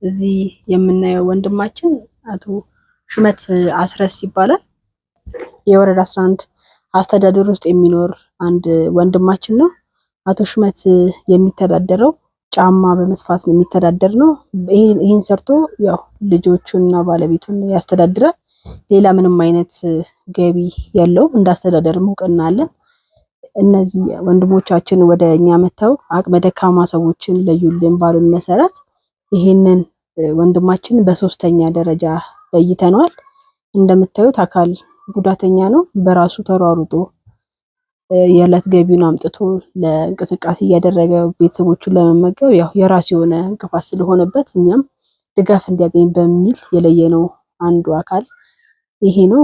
እዚህ የምናየው ወንድማችን አቶ ሹመት አስረስ ይባላል። የወረዳ 11 አስተዳደር ውስጥ የሚኖር አንድ ወንድማችን ነው። አቶ ሹመት የሚተዳደረው ጫማ በመስፋት ነው የሚተዳደር ነው። ይሄን ሰርቶ ያው ልጆቹንና ባለቤቱን ያስተዳድራል። ሌላ ምንም አይነት ገቢ የለውም። እንዳስተዳደርም እውቅና አለን። እነዚህ ወንድሞቻችን ወደ እኛ መተው አቅመ ደካማ ሰዎችን ለዩልን ባሉን መሰረት ይሄንን ወንድማችን በሶስተኛ ደረጃ ለይተነዋል። እንደምታዩት አካል ጉዳተኛ ነው። በራሱ ተሯሩጦ የዕለት ገቢውን አምጥቶ ለእንቅስቃሴ እያደረገ ቤተሰቦቹን ለመመገብ ያው የራሱ የሆነ እንቅፋት ስለሆነበት እኛም ድጋፍ እንዲያገኝ በሚል የለየነው አንዱ አካል ይሄ ነው።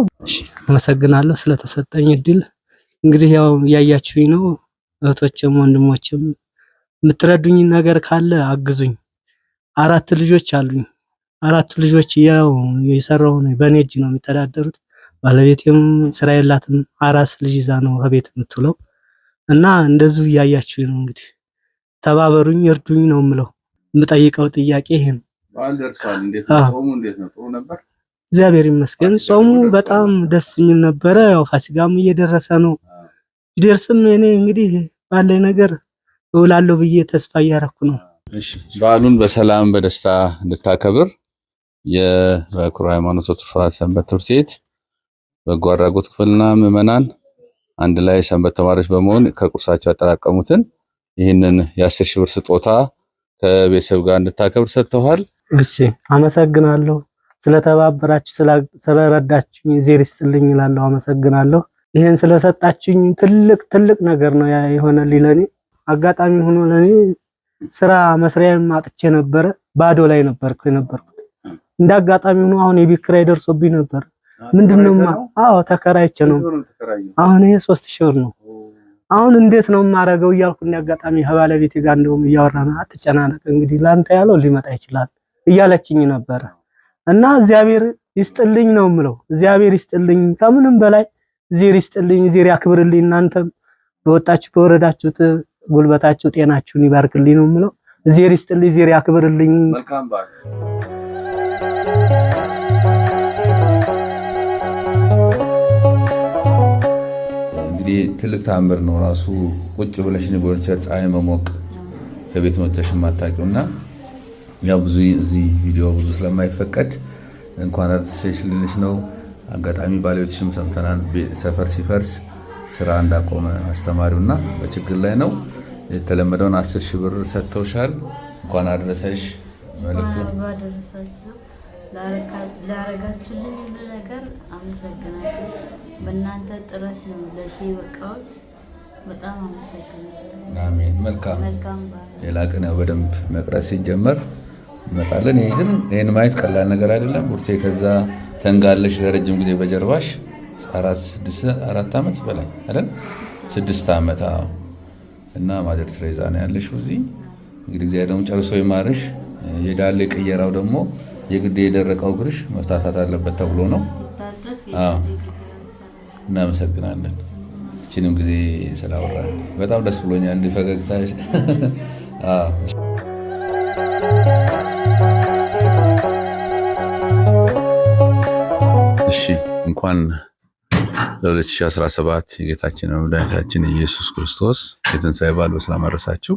አመሰግናለሁ ስለተሰጠኝ እድል። እንግዲህ ያው ያያችሁኝ ነው። እህቶችም ወንድሞችም የምትረዱኝ ነገር ካለ አግዙኝ። 4 ልጆች አሉኝ። 4 ልጆች ያው የሰራው ነው በኔ እጅ ነው የሚተዳደሩት። ባለቤቴም ስራ የላትም። አራስ ልጅ ይዛ ነው ከቤት የምትውለው እና እንደዚሁ ያያችሁኝ ነው። እንግዲህ ተባበሩኝ፣ እርዱኝ ነው የምለው። የምጠይቀው ጥያቄ ይሄ ነው። ጾሙ እንዴት ነው? ጥሩ ነበር። እግዚአብሔር ይመስገን። ጾሙ በጣም ደስ የሚል ነበረ። ያው ፋሲካም እየደረሰ ነው። ይደርስም እኔ እንግዲህ ባለኝ ነገር እውላለሁ ብዬ ተስፋ እያደረኩ ነው። እሺ፣ በዓሉን በሰላም በደስታ እንድታከብር የበኩር ሃይማኖት ወትሩፋት ሰንበት ትምህርት ቤት በጎ አድራጎት ክፍልና ምዕመናን አንድ ላይ ሰንበት ተማሪዎች በመሆን ከቁርሳቸው ያጠራቀሙትን ይህንን የ10 ሺህ ብር ስጦታ ከቤተሰብ ጋር እንድታከብር ሰጥተዋል። እሺ፣ አመሰግናለሁ። ስለተባበራችሁ ስለረዳችሁኝ እግዜር ይስጥልኝ እላለሁ። አመሰግናለሁ። ይሄን ስለሰጣችሁኝ ትልቅ ነገር ነው የሆነልኝ ለኔ። አጋጣሚ ሆኖ ለኔ ስራ መስሪያም አጥቼ ነበረ። ባዶ ላይ ነበርኩ። እንደ አጋጣሚ ሆኖ አሁን የቤት ኪራይ ደርሶብኝ ነበር። ምንድነው? አዎ ተከራይቼ ነው። አሁን ይሄ 3000 ብር ነው። አሁን እንዴት ነው የማረገው እያልኩ እንደ አጋጣሚ ከባለቤቴ ጋር እንደውም እያወራን አትጨናነቅ እንግዲህ ላንተ ያለው ሊመጣ ይችላል እያለችኝ ነበረ። እና እግዚአብሔር ይስጥልኝ ነው የምለው። እግዚአብሔር ይስጥልኝ ከምንም በላይ እግዚአብሔር ይስጥልኝ፣ እግዚአብሔር ያክብርልኝ። እናንተም በወጣችሁ በወረዳችሁት ጉልበታችሁ ጤናችሁን ይባርክልኝ ነው የምለው። እግዚአብሔር ይስጥልኝ፣ እግዚአብሔር ያክብርልኝ። መልካም በዓል። እንግዲህ ትልቅ ተአምር ነው ራሱ። ቁጭ ብለሽ ንቦርቸር ፀሐይ መሞቅ ከቤት መጥተሽ ማታውቂውና ያው ብዙ እዚህ ቪዲዮ ብዙ ስለማይፈቀድ እንኳን አርሰሽ ልልሽ ነው። አጋጣሚ ባለቤትሽም ሰምተናል። ሰፈር ሲፈርስ ስራ እንዳቆመ አስተማሪውና በችግር ላይ ነው። የተለመደውን 10 ሺህ ብር ሰጥተውሻል። እንኳን አደረሰሽ። መልእክቱን ላረጋችሁልኝ ነገር አመሰግናለሁ። በእናንተ ጥረት ነው ለዚህ በቃሁት። በጣም አመሰግናለሁ። አሜን። መልካም ሌላ ቀን ያው በደንብ መቅረጽ ሲጀመር እንመጣለን። ይሄ ግን ይሄን ማየት ቀላል ነገር አይደለም። ቡርቴ ከዛ ተንጋለሽ ለረጅም ጊዜ በጀርባሽ 4 ዓመት በላይ አይደል? 6 ዓመት እና ማዘር ትሬዛ ነው ያለሽው እዚህ። እንግዲህ እግዚአብሔር ደግሞ ጨርሶ ይማርሽ። የዳሌ ቅየራው ደግሞ የግድ የደረቀው እግርሽ መፍታታት አለበት ተብሎ ነው። እናመሰግናለን። እቺንም ጊዜ ስላወራን በጣም ደስ ብሎኛል። እንደ ፈገግታሽ እሺ እንኳን ለ2017 የጌታችን መድኃኒታችን ኢየሱስ ክርስቶስ የትንሣኤ በዓል በሰላም አደረሳችሁ።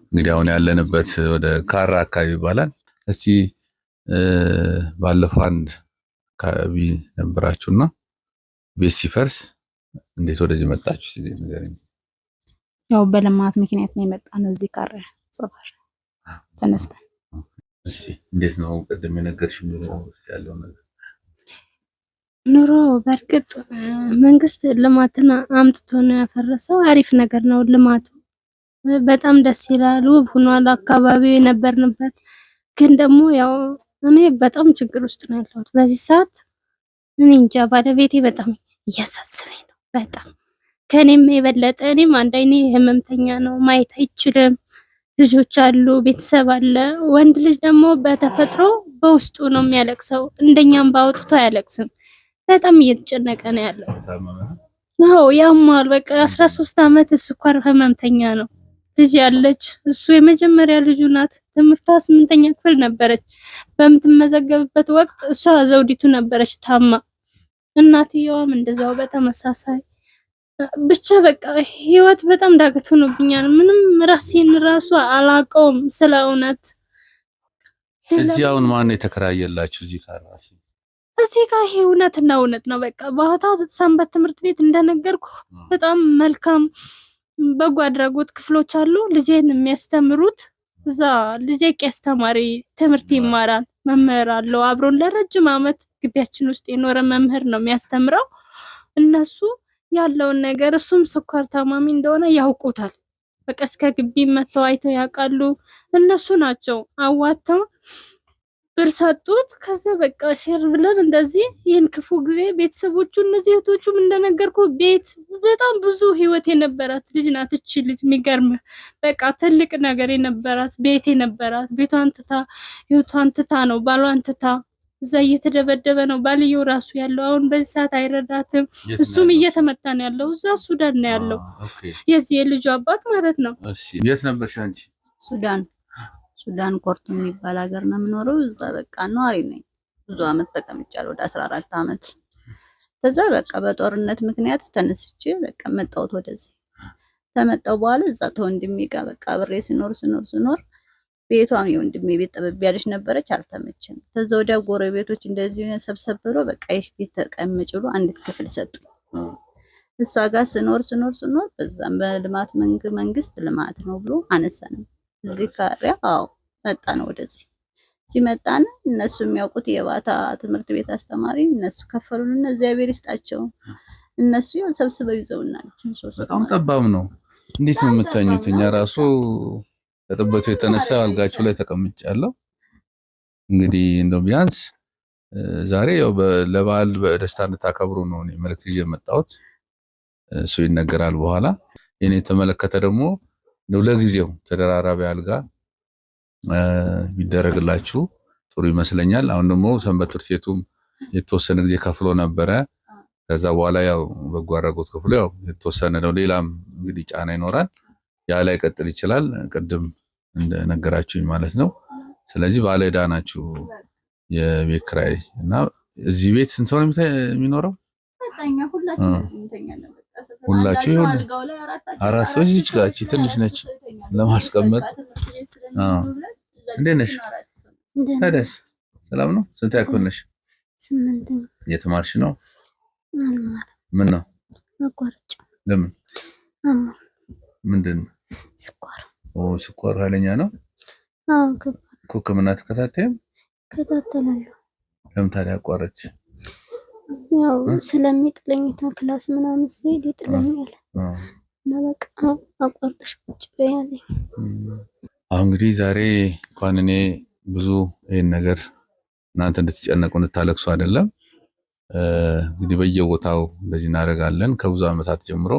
እንግዲህ አሁን ያለንበት ወደ ካራ አካባቢ ይባላል። እስቲ ባለፈው አንድ አካባቢ ነበራችሁና ቤት ሲፈርስ እንዴት ወደዚህ መጣችሁ? ያው በልማት ምክንያት ነው የመጣ ነው። እዚህ ካራ ጽፋሽ ተነስተን እስቲ እንዴት ነው ቅድም የነገርሽ ያለው ነገር? ኑሮ በርግጥ መንግስት ልማትን አምጥቶ ነው ያፈረሰው። አሪፍ ነገር ነው ልማቱ፣ በጣም ደስ ይላል። ውብ ሆኗል አካባቢው የነበርንበት። ግን ደግሞ ያው እኔ በጣም ችግር ውስጥ ነው ያለሁት በዚህ ሰዓት። እኔ እንጃ ባለቤቴ በጣም እያሳሰበኝ ነው። በጣም ከኔም የበለጠ እኔም አንድ አይኔ ህመምተኛ ነው፣ ማየት አይችልም። ልጆች አሉ፣ ቤተሰብ አለ። ወንድ ልጅ ደግሞ በተፈጥሮ በውስጡ ነው የሚያለቅሰው፣ እንደኛም ባወጥቶ አያለቅስም። በጣም እየተጨነቀ ነው ያለው። ያማል። በቃ 13 ዓመት ስኳር ህመምተኛ ነው። ልጅ ያለች እሱ የመጀመሪያ ልጁ ናት። ትምህርቷ 8ኛ ክፍል ነበረች። በምትመዘገብበት ወቅት እሷ ዘውዲቱ ነበረች ታማ፣ እናትየዋም እንደዛው በተመሳሳይ። ብቻ በቃ ህይወት በጣም ዳገት ሆኖብኛል። ምንም ራሴን ራሱ አላውቀውም ስለ እውነት። እዚህ አሁን ማን የተከራየላችሁ እዚህ ካራሲ? እዚህ ጋር ይሄ እውነትና እውነት ነው። በቃ ባህታ ሰንበት ትምህርት ቤት እንደነገርኩ በጣም መልካም በጎ አድራጎት ክፍሎች አሉ። ልጄን የሚያስተምሩት እዛ ልጄ ቄስ ተማሪ ትምህርት ይማራል። መምህር አለው አብሮን ለረጅም ዓመት ግቢያችን ውስጥ የኖረ መምህር ነው የሚያስተምረው። እነሱ ያለውን ነገር እሱም ስኳር ታማሚ እንደሆነ ያውቁታል። በቃ እስከ ግቢ መተው አይተው ያውቃሉ። እነሱ ናቸው አዋተው ብር ሰጡት። ከዛ በቃ ሼር ብለን እንደዚህ ይሄን ክፉ ጊዜ ቤተሰቦቹ እነዚህ እህቶቹም እንደነገርኩ ቤት በጣም ብዙ ህይወት የነበራት ልጅ ናት። እቺ ልጅ የሚገርም በቃ ትልቅ ነገር የነበራት ቤት የነበራት ቤቷን ትታ ህይወቷን ትታ ነው ባሏን ትታ እዛ እየተደበደበ ነው ባልየው ራሱ ያለው። አሁን በዚህ ሰዓት አይረዳትም። እሱም እየተመታ ነው ያለው። እዛ ሱዳን ነው ያለው። የዚህ የልጁ አባት ማለት ነው። እሺ የት ነበርሽ አንቺ? ሱዳን ኮርቱም የሚባል ሀገር ነው የምኖረው። እዛ በቃ ነዋሪ ነኝ። ብዙ አመት ተቀምጫለሁ፣ ወደ 14 አመት። ከዛ በቃ በጦርነት ምክንያት ተነስቼ በቃ መጣሁት ወደዚህ። ተመጣሁ በኋላ እዛ ተወንድሜ ጋር በቃ አብሬ ስኖር ቤቷም የወንድሜ ቤት ጠበብ ያለች ነበረች፣ አልተመቸም። ከዛ ወዲያ ጎረቤቶች እንደዚህ ሰብሰብ ብሎ በቃ ይሽ ቤት ተቀመጭ ብሎ አንዲት ክፍል ሰጡ። እሷ ጋር ስኖር በዛም በልማት መንግስት ልማት ነው ብሎ አነሳን። እዚህ ካሪያ መጣን። ወደዚህ ሲመጣን እነሱ የሚያውቁት የባታ ትምህርት ቤት አስተማሪ እነሱ ከፈሉን። እግዚአብሔር ይስጣቸው። እነሱ ያው ሰብስበው ይዘውናል። በጣም ጠባብ ነው። እንዴት ነው የምታኙት? እኛ ራሱ ከጥበቱ የተነሳ አልጋችሁ ላይ ተቀምጫለሁ። እንግዲህ እንደው ቢያንስ ዛሬ ያው ለበዓል በደስታ እንድታከብሩ ነው እኔ መልእክት ይዤ የመጣሁት። እሱ ይነገራል በኋላ። የኔ የተመለከተ ደግሞ ነው ለጊዜው ተደራራቢ አልጋ ቢደረግላችሁ ጥሩ ይመስለኛል። አሁን ደግሞ ሰንበት ትምህርት ቤቱም የተወሰነ ጊዜ ከፍሎ ነበረ። ከዛ በኋላ ያው በጎ አድራጎት ክፍሉ ያው የተወሰነ ነው። ሌላም እንግዲህ ጫና ይኖራል። ያ ላይ ቀጥል ይችላል። ቅድም እንደነገራችሁኝ ማለት ነው። ስለዚህ ባለ ዕዳ ናችሁ የቤት ኪራይ እና እዚህ ቤት ስንት ሰው ነው የሚኖረው? ሁላችሁ ይሁን አራት ሰው እዚች ጋር እቺ ትንሽ ነች ለማስቀመጥ። እንዴት ነሽ? ታዲያስ ሰላም ነው? ስንት ያክል ነሽ? 8 እየተማርሽ ነው? ምን ነው አቋርጬ። ለምን? ምንድን ነው? ስኳር። ስኳር ኃይለኛ ነው? ሕክምና ተከታተይም? እከታተላለሁ። ለምን ታዲያ አቋረጥሽ? ያው ስለሚጥለኝ ክላስ ምናምን ሲሄድ ይጥለኛል እና በቃ አቋርጠሽ ቁጭ በይ አለኝ። አሁን እንግዲህ ዛሬ እንኳን እኔ ብዙ ይሄን ነገር እናንተ እንድትጨነቁ እንድታለቅሱ አይደለም። እንግዲህ በየቦታው እንደዚህ እናደርጋለን ከብዙ ዓመታት ጀምሮ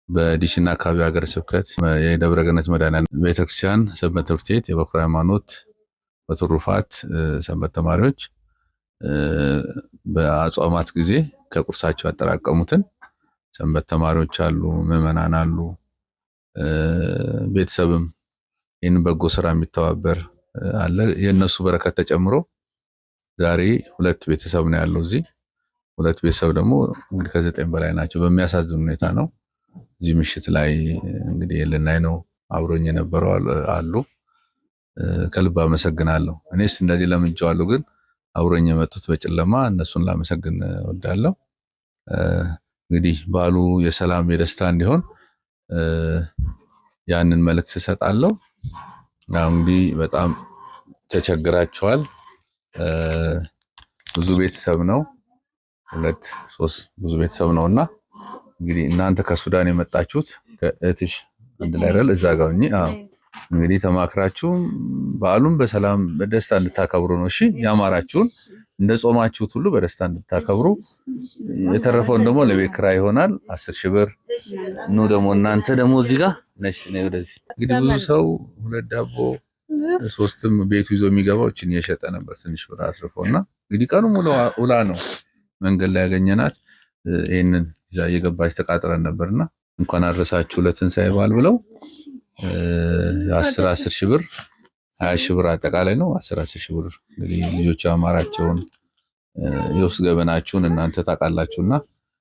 በዲሲና አካባቢ ሀገረ ስብከት የደብረ ገነት መድኃኔዓለም ቤተክርስቲያን ሰንበት ትምህርት ቤት የበኩር ሃይማኖት በትሩፋት ሰንበት ተማሪዎች በአጽዋማት ጊዜ ከቁርሳቸው ያጠራቀሙትን ሰንበት ተማሪዎች አሉ፣ ምዕመናን አሉ፣ ቤተሰብም ይህን በጎ ስራ የሚተባበር አለ። የነሱ በረከት ተጨምሮ ዛሬ 2 ቤተሰብ ነው ያለው እዚህ። 2 ቤተሰብ ደግሞ እንግዲህ ከ9 በላይ ናቸው። በሚያሳዝን ሁኔታ ነው። እዚህ ምሽት ላይ እንግዲህ ልናይ ነው። አብሮኝ የነበረው አሉ። ከልብ አመሰግናለሁ። እኔስ እንደዚህ ለምንጫዋለሁ፣ ግን አብሮኝ የመጡት በጨለማ እነሱን ላመሰግን እወዳለሁ። እንግዲህ በዓሉ የሰላም የደስታ እንዲሆን ያንን መልእክት እሰጣለሁ። እንግዲህ በጣም ተቸግራቸዋል። ብዙ ቤተሰብ ነው፣ 2 3 ብዙ ቤተሰብ ነውና እንግዲህ እናንተ ከሱዳን የመጣችሁት ከእህትሽ አንድ ላይ አይደል? እዛ ጋር እንግዲህ ተማክራችሁ በዓሉን በሰላም በደስታ እንድታከብሩ ነው። እሺ ያማራችሁን እንደ ጾማችሁት ሁሉ በደስታ እንድታከብሩ፣ የተረፈውን ደግሞ ለቤት ኪራይ ይሆናል 10,000 ብር ነው። ደግሞ እናንተ ደግሞ እዚህ ጋር ነሽ ነው ወደዚህ እንግዲህ ብዙ ሰው 2 ዳቦ 3ም ቤቱ ይዞ የሚገባው እቺን እየሸጠ ነበር ትንሽ ብር አትርፎና እንግዲህ ቀኑ ሙሉ ውላ ነው መንገድ ላይ ያገኘናት። ይሄንን ይዛ እየገባች ተቃጥረን ነበርና እንኳን አድረሳችሁ ለትንሳኤ በዓል ብለው 10 ሺህ ብር 20 ሺህ ብር አጠቃላይ ነው። 10 ሺህ ብር እንግዲህ ልጆቹ አማራቸውን የውስጥ ገበናችሁን እናንተ ታውቃላችሁና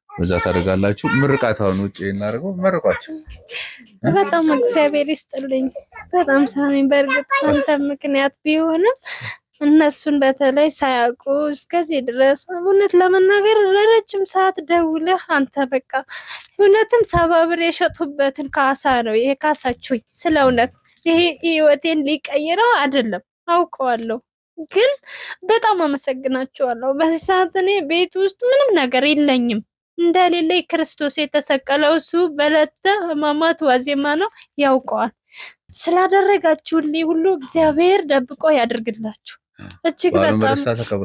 በዛ ታደርጋላችሁ። ምርቃታውን ውጪ እናደርገው መርቋቸው። በጣም እግዚአብሔር ይስጥልኝ። በጣም ሳሚን በእርግጥ አንተ ምክንያት ቢሆንም እነሱን በተለይ ሳያውቁ እስከዚህ ድረስ እውነት ለመናገር ረጅም ሰዓት ደውለህ አንተ በቃ እውነትም 70 ብር የሸጡበትን ካሳ ነው ይሄ ካሳችሁኝ። ስለ እውነት ይሄ ህይወቴን ሊቀይረው አይደለም አውቀዋለሁ፣ ግን በጣም አመሰግናቸዋለሁ። በዚህ ሰዓት እኔ ቤት ውስጥ ምንም ነገር የለኝም። እንደሌለ ክርስቶስ የተሰቀለው እሱ በዕለተ ሕማማት ዋዜማ ነው ያውቀዋል። ስላደረጋችሁልኝ ሁሉ እግዚአብሔር ደብቆ ያድርግላችሁ። እጅግ በጣም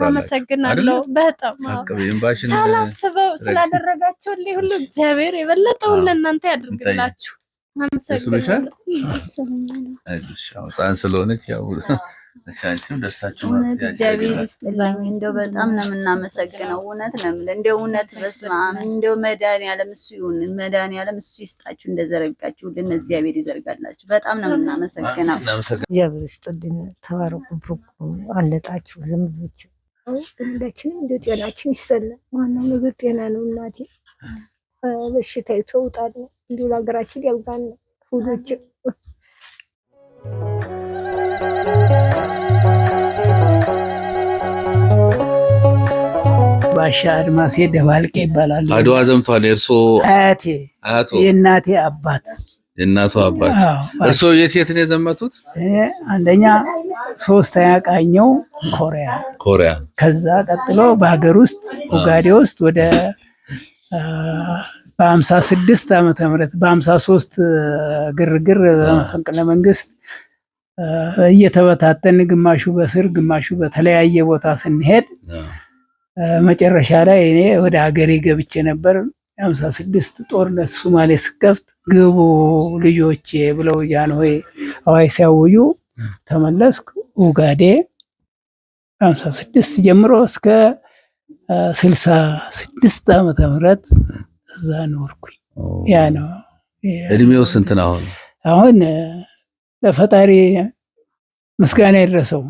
አመሰግናለሁ። በጣም ሳላስበው ስላደረጋችሁልኝ ሁሉ እግዚአብሔር የበለጠውን ለእናንተ ያድርግላችሁ። አመሰግናለሁ። ስለሆነች ያው እሻንቺም ደስታችሁ እውነት እግዚአብሔር ይስጥልኝ። እንደው በጣም ነው የምናመሰግነው። እውነት ነው የምልህ እንደው እውነት በስመ አብ እንደው መድኃኒዓለም እሱ ይሁን፣ መድኃኒዓለም እሱ ይስጣችሁ። እንደዘረጋችሁልን እግዚአብሔር ይዘርጋላችሁ። በጣም ነው የምናመሰግነው። እግዚአብሔር ይስጥልኝ። ተባረኩ፣ ብሩክ አለጣችሁ። ዝም ብቻ ሁላችንም እንደው ጤናችን ይሰላል። ዋናው ነገር ጤና ነው እናቴ። በሽታ ይተውጣል። እንደው ለሀገራችን ያብቃን ሁሉች ባሻ አድማሴ ደባልቄ ይባላል። አድዋ ዘምቷል። እርሶ አያቴ የእናቴ አባት የእናቱ አባት። እርሶ የት ነው የዘመቱት? አንደኛ 3ኛ ቃኘው ኮሪያ፣ ከዛ ቀጥሎ በሀገር ውስጥ ኡጋዴ ውስጥ ወደ በ56 ዓመተ ምህረት በ53 ግርግር መፈንቅለ መንግስት እየተበታተን ግማሹ በስር ግማሹ በተለያየ ቦታ ስንሄድ መጨረሻ ላይ እኔ ወደ ሀገሬ ገብቼ ነበር። 56 ጦርነት ሶማሌ ስከፍት ግቡ ልጆቼ ብለው ጃንሆይ አዋጅ ሲያውጁ ተመለስኩ። ኡጋዴ 56 ጀምሮ እስከ 66 ዓመተ ምህረት እዛ ኖርኩኝ። ያ ነው። እድሜው ስንት ነው አሁን? አሁን ለፈጣሪ ምስጋና ይድረሰው።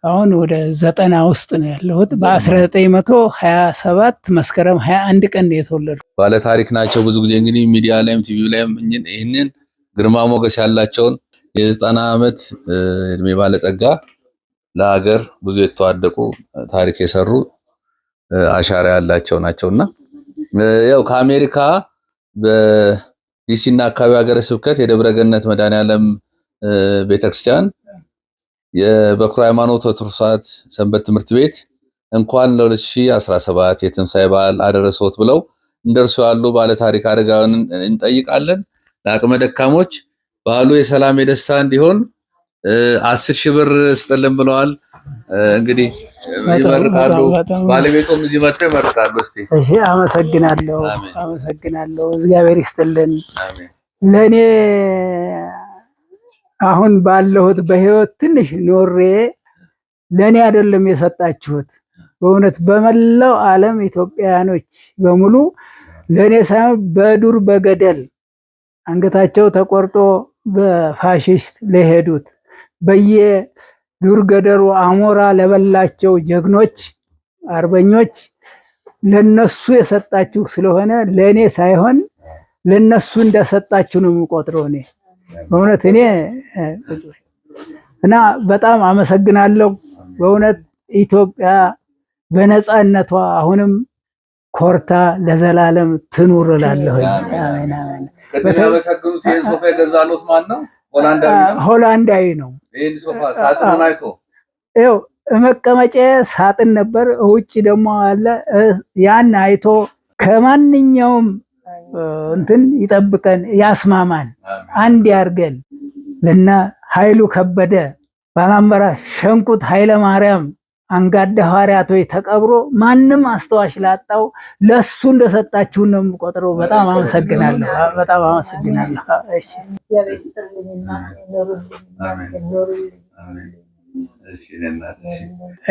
አሁን ወደ 90 ውስጥ ነው ያለሁት። በ1927 መስከረም 21 ቀን ነው የተወለድኩት። ባለ ታሪክ ናቸው። ብዙ ጊዜ እንግዲህ ሚዲያ ላይም ቲቪ ላይም ይህንን ግርማ ሞገስ ያላቸውን የ90 ዓመት እድሜ ባለጸጋ ለሀገር ብዙ የተዋደቁ ታሪክ የሰሩ አሻራ ያላቸው ናቸውና ያው ከአሜሪካ በዲሲና አካባቢ ሀገረ ስብከት የደብረገነት መድኃኔዓለም ቤተክርስቲያን የበኩር ሃይማኖት ወትሩፋት ሰንበት ትምህርት ቤት እንኳን ለ2017 የትንሳኤ በዓል አደረሰዎት ብለው እንደርሱ ያሉ ባለ ታሪክ አረጋውያንን እንጠይቃለን። ለአቅመ ደካሞች በዓሉ የሰላም የደስታ እንዲሆን 10 ሺህ ብር ስጥልን ብለዋል። እንግዲህ ይመርቃሉ። ባለቤቱም እዚህ መጥተው ይመርቃሉ። እስቲ እሺ፣ አመሰግናለሁ። እግዚአብሔር ይስጥልን። ለኔ አሁን ባለሁት በህይወት ትንሽ ኖሬ ለኔ አይደለም የሰጣችሁት። በእውነት በመላው ዓለም ኢትዮጵያውያኖች በሙሉ ለኔ ሳይሆን በዱር በገደል አንገታቸው ተቆርጦ በፋሽስት ለሄዱት በየዱር ገደሉ አሞራ ለበላቸው ጀግኖች አርበኞች ለነሱ የሰጣችሁ ስለሆነ ለኔ ሳይሆን ለነሱ እንደሰጣችሁ ነው የምቆጥረው እኔ በእውነት እኔ እና በጣም አመሰግናለሁ። በእውነት ኢትዮጵያ በነፃነቷ አሁንም ኮርታ ለዘላለም ትኑር እላለሁ። አሜን አሜን። በተመሰግኑት ይሄን ሶፋ የገዛሉት ማን ነው? ሆላንዳዊ ነው። ይሄን ሶፋ ሳጥኑን አይቶ ይኸው መቀመጫ ሳጥን ነበር፣ ውጭ ደግሞ አለ። ያን አይቶ ከማንኛውም እንትን ይጠብቀን፣ ያስማማን፣ አንድ ያርገን። ለና ኃይሉ ከበደ ባላምበራ ሸንቁት ኃይለ ማርያም አንጋዳ ሐዋርያቶች ተቀብሮ ማንም አስተዋሽ ላጣው ለሱ እንደሰጣችሁ ነው የምቆጥረው። በጣም አመሰግናለሁ። በጣም አመሰግናለሁ።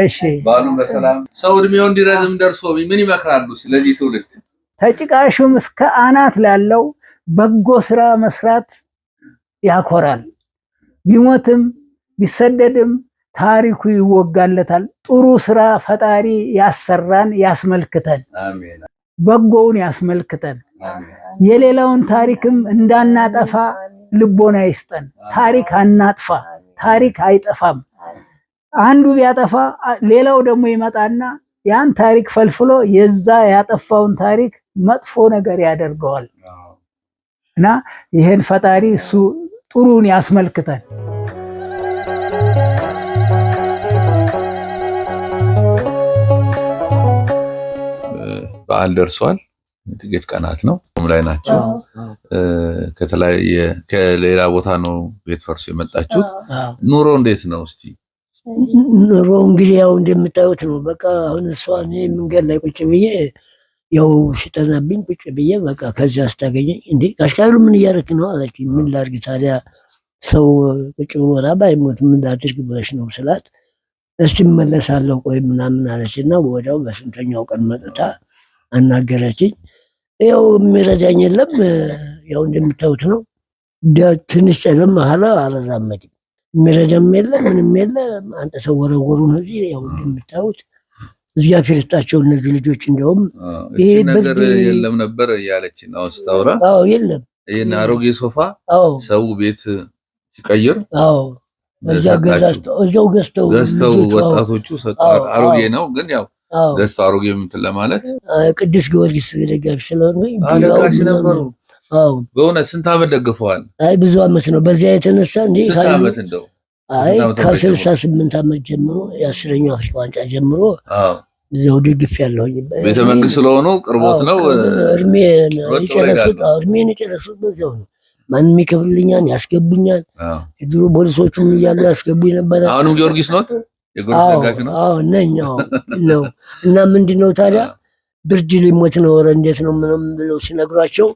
እሺ ባሉን በሰላም ሰው እድሜው እንዲረዝም ደርሶ ምን ይመክራሉ? ስለዚህ ትውልድ ተጭቃሹም እስከ አናት ላለው በጎ ስራ መስራት ያኮራል። ቢሞትም ቢሰደድም ታሪኩ ይወጋለታል። ጥሩ ስራ ፈጣሪ ያሰራን ያስመልክተን፣ በጎውን ያስመልክተን። የሌላውን ታሪክም እንዳናጠፋ ልቦና ይስጠን። ታሪክ አናጥፋ፣ ታሪክ አይጠፋም። አንዱ ቢያጠፋ ሌላው ደግሞ ይመጣና ያን ታሪክ ፈልፍሎ የዛ ያጠፋውን ታሪክ መጥፎ ነገር ያደርገዋል እና ይሄን ፈጣሪ እሱ ጥሩን ያስመልክተን። በዓል ደርሷል። ጥቂት ቀናት ነው ላይ ናቸው። ከተለያየ ከሌላ ቦታ ነው ቤት ፈርሶ የመጣችሁት። ኑሮ እንዴት ነው እስቲ? ኑሮ እንግዲህ ያው እንደምታዩት ነው። በቃ አሁን እሷ እኔ መንገድ ላይ ቁጭ ብዬ ያው ሲጠናብኝ ቁጭ ብዬ በቃ ከዚያ ስታገኘኝ እንዴ ካሽካሉ ምን እያደረክ ነው አለች። ምን ላድርግ ታዲያ ሰው ቁጭ ብሎ ራብ አይሞት ምን ላድርግ ብለሽ ነው ስላት፣ እስቲ እመለሳለሁ ቆይ ምናምን አለችና ወዲያው በስንተኛው ቀን መጥታ አናገረችኝ። ያው የሚረዳኝ የለም ያው እንደምታዩት ነው። ትንሽ ጨለም መሀላ አልራመድም። የሚረዳም የለ ምንም የለ። አንተ ሰው ወረወሩን እዚህ ያው እንደምታዩት እግዚአብሔር ይስጣቸው እነዚህ ልጆች። እንደውም ይሄ ነገር የለም ነበር ያለች ነው ስታወራ። አዎ የለም ይሄን አሮጌ ሶፋ ሰው ቤት ሲቀይር እዛው ገዝተው ወጣቶቹ ሰጣው። አሮጌ ነው ግን ያው ገዝተው አሮጌ ምንትን ለማለት ቅዱስ ጊዮርጊስ ደጋፊ ስለሆንኩኝ ደጋፊ ነበሩ። በእውነት ስንት ዓመት ደግፈዋል? አይ ብዙ ዓመት ነው። በዚያ የተነሳ እንዴ ስንት ዓመት እንደው አይ ከ68 ዓመት ጀምሮ የ10ኛው አፍሪካ ዋንጫ ጀምሮ እዛው ደግፍ ያለሁኝ። ቤተ መንግስት ስለሆኑ ቅርቦት ነው። እድሜን የጨረሱት በዚያው ነው። ማንም ይከፍልኛል፣ ያስገቡኛል። የድሮ ፖሊሶቹም እያሉ ያስገቡኝ ነበር። አሁንም ጊዮርጊስ ነው የጊዮርጊስ ደጋፊ ነው። አዎ ነኝ ነው። እና ምንድነው ታዲያ ብርድ ሊሞት ነው ወረ እንዴት ነው ምንም ብለው ሲነግሯቸው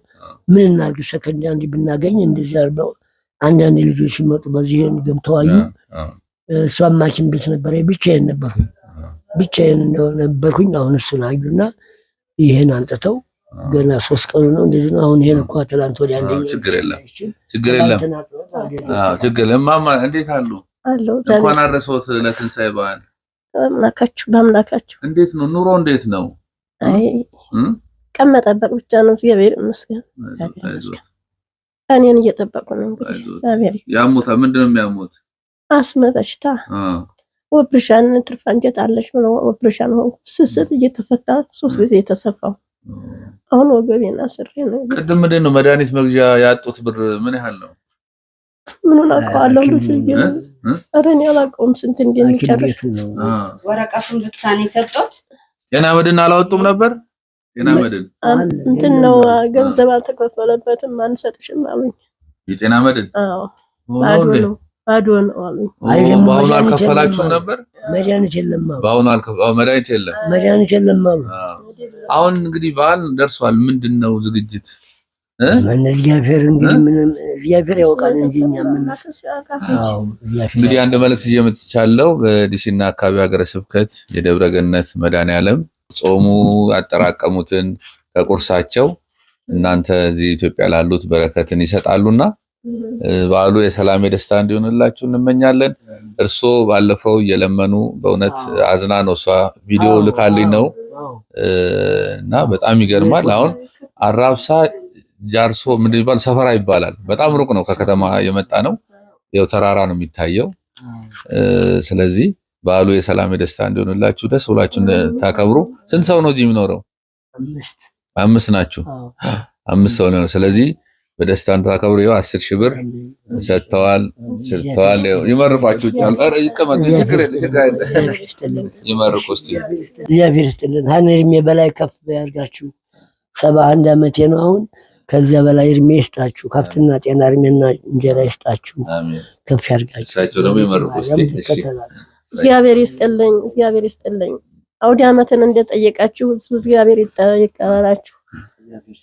ምን እናድርግ ሰከንድ አንድ ብናገኝ እንደዚህ አርበው አንዳንድ ልጆች ሲመጡ በዚህ ገብተው አዩ። እሷም ማኪም ቤት ነበር። ብቻዬን ነበርኩኝ። አሁን እሱን አዩና ይሄን አንጥተው ገና 3 ቀኑ ነው እንደዚህ ነው። አሁን ይሄን እንኳን ትላንት ወዲያ አንደኛ ችግር የለም ችግር የለም። ማማ እንዴት አሉ? እንኳን አደረሰዎት ለትንሳኤ በዓል። በአምላካችሁ እንዴት ነው ኑሮ? እንዴት ነው? አይ ቀን መጠበቅ ብቻ ነው። እግዚአብሔር ይመስገን። እኔን እየጠበቁ ነው እንግዲህ። ያሙታ ምንድን ነው የሚያሙት? አስመ በሽታ ኦፕሬሽን ትርፍ አንጀት አለሽ ብለው ኦፕሬሽን ሆንኩ። ስስት እየተፈታ 3 ጊዜ የተሰፋው አሁን ወገቤን አስሬ ነው። ቅድም ምንድን ነው መድኃኒት መግዣ ያጡት ብር ምን ያህል ነው? ምኑን አውቀዋለሁ ልጅ ኧረ እኔ አላውቀውም ስንት እንደሚጨርስ። ወረቀቱን ብቻ ነው የሰጡት። ጤና መድን አላወጡም ነበር? ጤና መድን እንትን ነው ገንዘብ አልተከፈለበትም አንሰጥሽም አሉኝ። የጤና መድን? አዎ ባዶ ነው አሉኝ። በአሁኑ አልከፈላችሁም ነበር? መድኃኒት የለም አሉ። በአሁኑ መድኃኒት የለም አሉ። አሁን እንግዲህ በዓል ደርሷል። ምንድን ነው ዝግጅት? እግዚአብሔር እንግዲህ ምንም እግዚአብሔር ያውቃል እንጂ እኛ ምን እንግዲህ አንድ መልእክት ይዤ መጥቻለሁ። በዲሲና አካባቢ ሀገረ ስብከት የደብረ ገነት መድኃኔዓለም ጾሙ ያጠራቀሙትን ከቁርሳቸው እናንተ እዚህ ኢትዮጵያ ላሉት በረከትን ይሰጣሉና በዓሉ የሰላም የደስታ እንዲሆንላችሁ እንመኛለን። እርሶ ባለፈው እየለመኑ በእውነት አዝና ነው እሷ ቪዲዮ ልካልኝ ነው እና በጣም ይገርማል። አሁን አራብሳ ጃርሶ ምንድን ይባል ሰፈራ ይባላል። በጣም ሩቅ ነው፣ ከከተማ የመጣ ነው። ያው ተራራ ነው የሚታየው። ስለዚህ በዓሉ የሰላም የደስታ እንዲሆንላችሁ ደስ ብላችሁ ታከብሩ። ስንት ሰው ነው እዚህ የሚኖረው? 5 ናችሁ። 5 ሰው ነው። ስለዚህ በደስታ እንድታከብሩ ይኸው 10 ሺህ ብር ሰጥተዋል። ይመርቋችሁ ጫል አረ ይቀመጥ ችግር ይመርቁ እስቲ። እግዚአብሔር ይስጥልን። እድሜ በላይ ከፍ ያርጋችሁ። 71 ዓመቴ ነው አሁን። ከዚያ በላይ እድሜ ይስጣችሁ። ከፍትና ጤና እድሜና እንጀራ ይስጣችሁ። ከፍ ያርጋችሁ። እሳቸው ደግሞ ይመርቁ እስቲ። እግዚአብሔር ይስጥልኝ። አውደ ዓመትን እንደጠየቃችሁ እግዚአብሔር ይቀበላችሁ።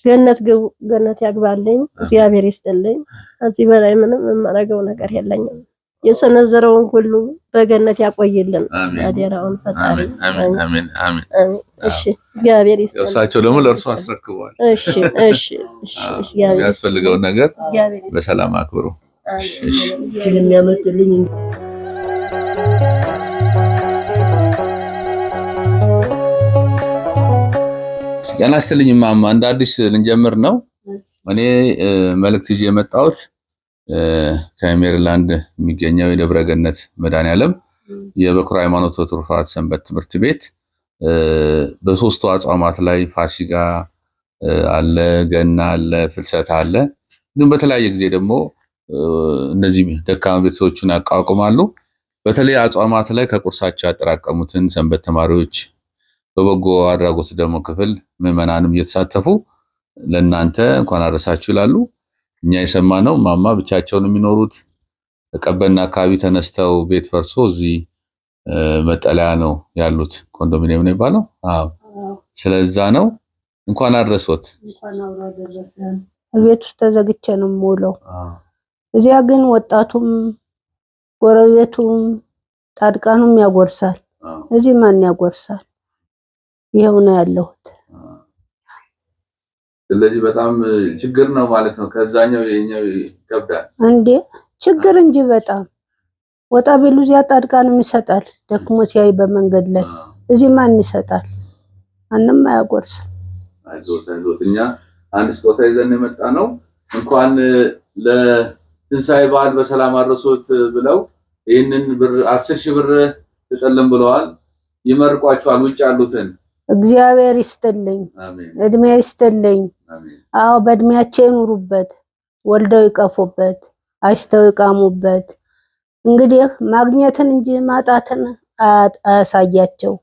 ገነት ግቡ፣ ገነት ያግባልኝ። እግዚአብሔር ይስጥልኝ። ከዚህ በላይ ምንም የማደርገው ነገር የለኝም። የሰነዘረውን ሁሉ በገነት ያቆይልን። አደራውን ፈጣሪ አሜን። እሺ እግዚአብሔር ይስጥልኝ። እሳቸው ደግሞ ለእርሱ አስረክበዋል። እሺ እግዚአብሔር ያስፈልገውን ነገር በሰላም አክብሩ። ስለሚያመጥልኝ ጤና ይስጥልኝ እማማ፣ እንደ አዲስ ልንጀምር ነው። እኔ መልእክት ይዤ የመጣሁት ከሜሪላንድ የሚገኘው የደብረ ገነት መድኃኔዓለም የበኩር ሃይማኖት ወትሩፋት ሰንበት ትምህርት ቤት በሶስቱ አጽዋማት ላይ ፋሲጋ አለ፣ ገና አለ፣ ፍልሰታ አለ። ግን በተለያየ ጊዜ ደግሞ እነዚህ ደካማ ቤተሰቦችን ያቋቁማሉ። በተለይ አጽዋማት ላይ ከቁርሳቸው ያጠራቀሙትን ሰንበት ተማሪዎች በበጎ አድራጎት ደግሞ ክፍል ምዕመናንም እየተሳተፉ ለእናንተ እንኳን አደረሳችሁ ይላሉ። እኛ የሰማነው ማማ ብቻቸውን የሚኖሩት ቀበና አካባቢ ተነስተው ቤት ፈርሶ እዚህ መጠለያ ነው ያሉት። ኮንዶሚኒየም ነው የሚባለው። አዎ፣ ስለዛ ነው። እንኳን አደረሶት። እንኳን አብሮ አደረሰን። ቤት ውስጥ ተዘግቼ ነው የምውለው። እዚያ ግን ወጣቱም ጎረቤቱም ጣድቃኑም ያጎርሳል። እዚህ ማን ያጎርሳል? ይሄው ነው ያለሁት። ስለዚህ በጣም ችግር ነው ማለት ነው። ከዛኛው የኛው ይከብዳል እንዴ? ችግር እንጂ በጣም ወጣ ቢሉ እዚያ ጣድቃንም ይሰጣል። ደክሞ ሲያይ በመንገድ ላይ እዚህ ማን ይሰጣል? ማንም አያጎርስም። አይዞት እኛ አንድ ስጦታ ይዘን የመጣ ነው። እንኳን ለትንሳኤ በዓል በሰላም አድረሶት ብለው ይህንን ብር 10,000 ብር ተጠለም ብለዋል። ይመርቋቸዋል ውጭ ያሉትን። እግዚአብሔር ይስጥልኝ፣ እድሜ ይስጥልኝ። አዎ በእድሜያቸው ይኑሩበት፣ ወልደው ይቀፉበት፣ አሽተው ይቃሙበት። እንግዲህ ማግኘትን እንጂ ማጣትን አያሳያቸው።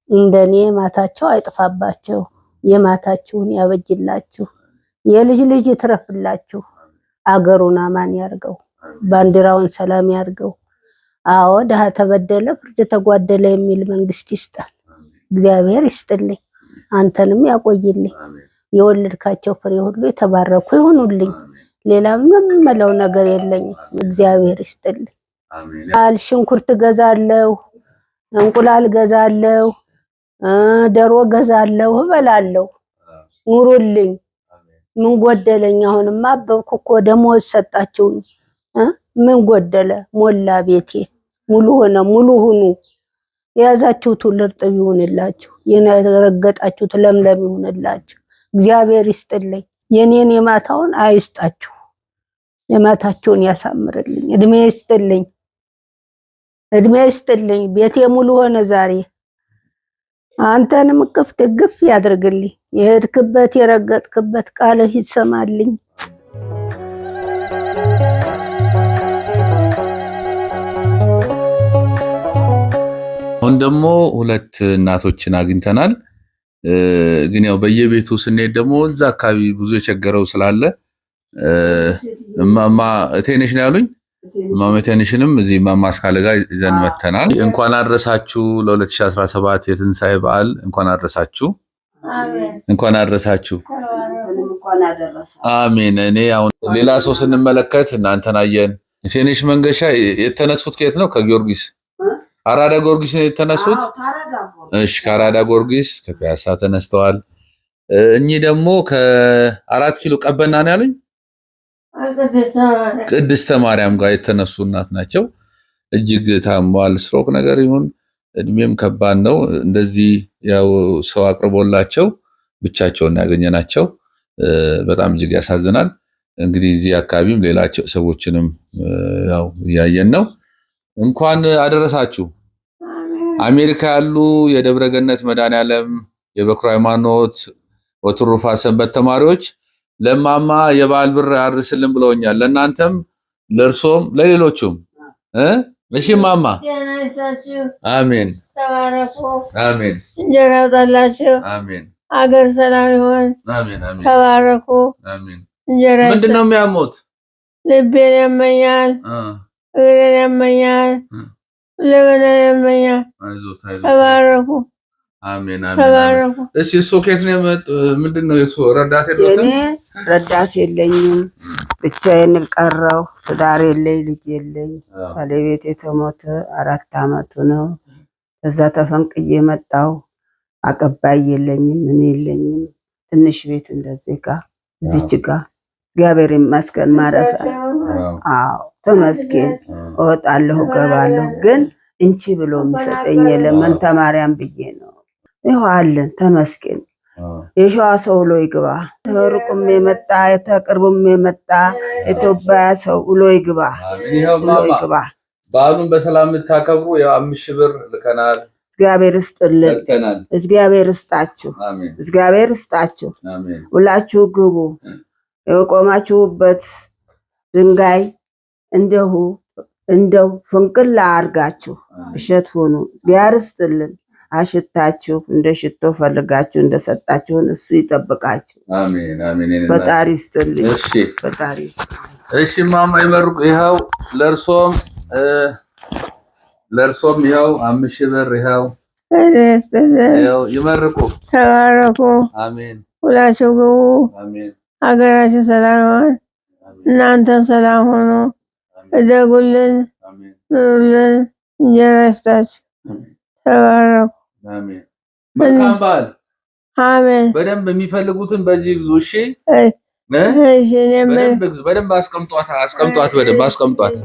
እንደኔ ማታቸው አይጥፋባቸው፣ የማታችሁን ያበጅላችሁ፣ የልጅ ልጅ ይትረፍላችሁ። አገሩን አማን ያርገው፣ ባንዲራውን ሰላም ያርገው። አዎ ድሃ ተበደለ ፍርድ ተጓደለ የሚል መንግስት ይስጣል። እግዚአብሔር ይስጥልኝ፣ አንተንም ያቆይልኝ። የወለድካቸው ፍሬ ሁሉ የተባረኩ ይሁኑልኝ። ሌላ ምንም መለው ነገር የለኝም። እግዚአብሔር ይስጥልኝ። ሽንኩርት ገዛለሁ፣ እንቁላል ገዛለሁ፣ ደሮ ገዛለሁ፣ እበላለሁ። ኑሩልኝ። ምን ጎደለኝ? አሁንማ አበብኩ እኮ ደሞዝ ሰጣችሁኝ። ምን ጎደለ? ሞላ ቤቴ ሙሉ ሆነ። ሙሉ ሁኑ። የያዛችሁት ሁሉ እርጥብ ይሁንላችሁ፣ የረገጣችሁት ለምለም ይሁንላችሁ። እግዚአብሔር ይስጥልኝ። የኔን የማታውን አይስጣችሁ፣ የማታችሁን ያሳምርልኝ። እድሜ ይስጥልኝ፣ እድሜ ይስጥልኝ። ቤቴ ሙሉ ሆነ ዛሬ። አንተንም እቅፍ ድግፍ ያድርግልኝ። የሄድክበት የረገጥክበት ቃልህ ይሰማልኝ። አሁን ደግሞ ሁለት እናቶችን አግኝተናል። ግን ያው በየቤቱ ስንሄድ ደግሞ እዛ አካባቢ ብዙ የቸገረው ስላለ ማማ እቴነሽ ነው ያሉኝ። ማማ እቴነሽንም እዚህ ማማ አስካለ ጋር ይዘን መተናል። እንኳን አደረሳችሁ ለ2017 የትንሳኤ በዓል። እንኳን አደረሳችሁ፣ እንኳን አደረሳችሁ። አሜን። እኔ አሁን ሌላ ሰው ስንመለከት እናንተን አየን። እቴነሽ መንገሻ የተነሱት ከየት ነው? ከጊዮርጊስ አራዳ ጊዮርጊስ ነው የተነሱት። እሺ፣ ከአራዳ ጊዮርጊስ ከፒያሳ ተነስተዋል። እኚህ ደግሞ ከ4 ኪሎ ቀበና ነው ያሉኝ። ቅድስተ ማርያም ጋር የተነሱ እናት ናቸው። እጅግ ታሟል። ስትሮክ ነገር ይሁን እድሜም ከባድ ነው። እንደዚህ ያው ሰው አቅርቦላቸው ብቻቸውን ያገኘናቸው በጣም እጅግ ያሳዝናል። እንግዲህ እዚህ አካባቢም ሌላ ሰዎችንም ያው እያየን ነው። እንኳን አደረሳችሁ። አሜሪካ ያሉ የደብረ ገነት መድኃኔዓለም የበኩር ሃይማኖት ወትሩፋት ሰንበት ተማሪዎች ለማማ የበዓል ብር አድርስልን ብለውኛል። ለእናንተም ለእርሶም ለሌሎቹም እሺ ማማ። አሜን። ተባረኩ። አሜን። እንጀራ ያውጣላችሁ። አሜን። አገር ሰላም ይሁን። አሜን። አሜን። ተባረኩ። አሜን። እንጀራ ምንድነው የሚያሞት? ልቤን ያመኛል፣ እግሬን ያመኛል፣ ለምን ያመኛል። ተባረኩ። አሜን። አሜን። ተባረኩ። እሺ እሱ ከየት ነው ምንድነው የሱ ረዳት የለውም? እኔ ረዳት የለኝም፣ ብቻዬን ቀረው። ትዳር የለኝ፣ ልጅ የለኝ። ባለቤቴ ተሞተ 4 ዓመቱ ነው። እዛ ተፈንቅዬ መጣው። አቀባይ የለኝም፣ ምን የለኝም። ትንሽ ቤት እንደዚህ ጋር እዚች ጋር እግዚአብሔር ይመስገን ማረፊያ አዎ ተመስገን። እወጣለሁ ገባለሁ፣ ግን እንቺ ብሎ የሚሰጠኝ የለም። መንታ ማርያም ብዬ ነው። ይኸው አለን ተመስገን። የሸዋ ሰው ውሎ ይግባ። ተርቁም የመጣ የተቅርቡም የመጣ ኢትዮጵያ ሰው ውሎ ይግባ። በዓሉን በሰላም የምታከብሩ ያው 5000 ብር ልከናል። እግዚአብሔር ይስጥልን። እግዚአብሔር ይስጣችሁ። እግዚአብሔር ይስጣችሁ። ሁላችሁ ግቡ። የቆማችሁበት ድንጋይ እንደው ፍንቅላ አርጋችሁ እሸት ሆኑ። እግዚአብሔር ይስጥልን። አሽታችሁ እንደ ሽቶ ፈልጋችሁ እንደሰጣችሁን እሱ ይጠብቃችሁ። አሜን አሜን። ፈጣሪ ይስጥልኝ። እሺ ፈጣሪ። እሺ ማማ ይመርቁ። ይኸው ለእርሶም ይኸው 5000 ብር ይኸው ይመርቁ። ተባረኩ። አሜን። ሁላችሁ ግቡ። አሜን። ሀገራችን ሰላም ሆን፣ እናንተም ሰላም ሆኖ እደጉልን፣ ኑሩልን፣ እንጀራ ይስጣችሁ። ተባረኩ። አሜን። መልካም በዓል። አሜን። በደንብ የሚፈልጉትን በዚህ ግዙ። እሺ እሺ። በደንብ አስቀምጧት። በደንብ አስቀምጧት።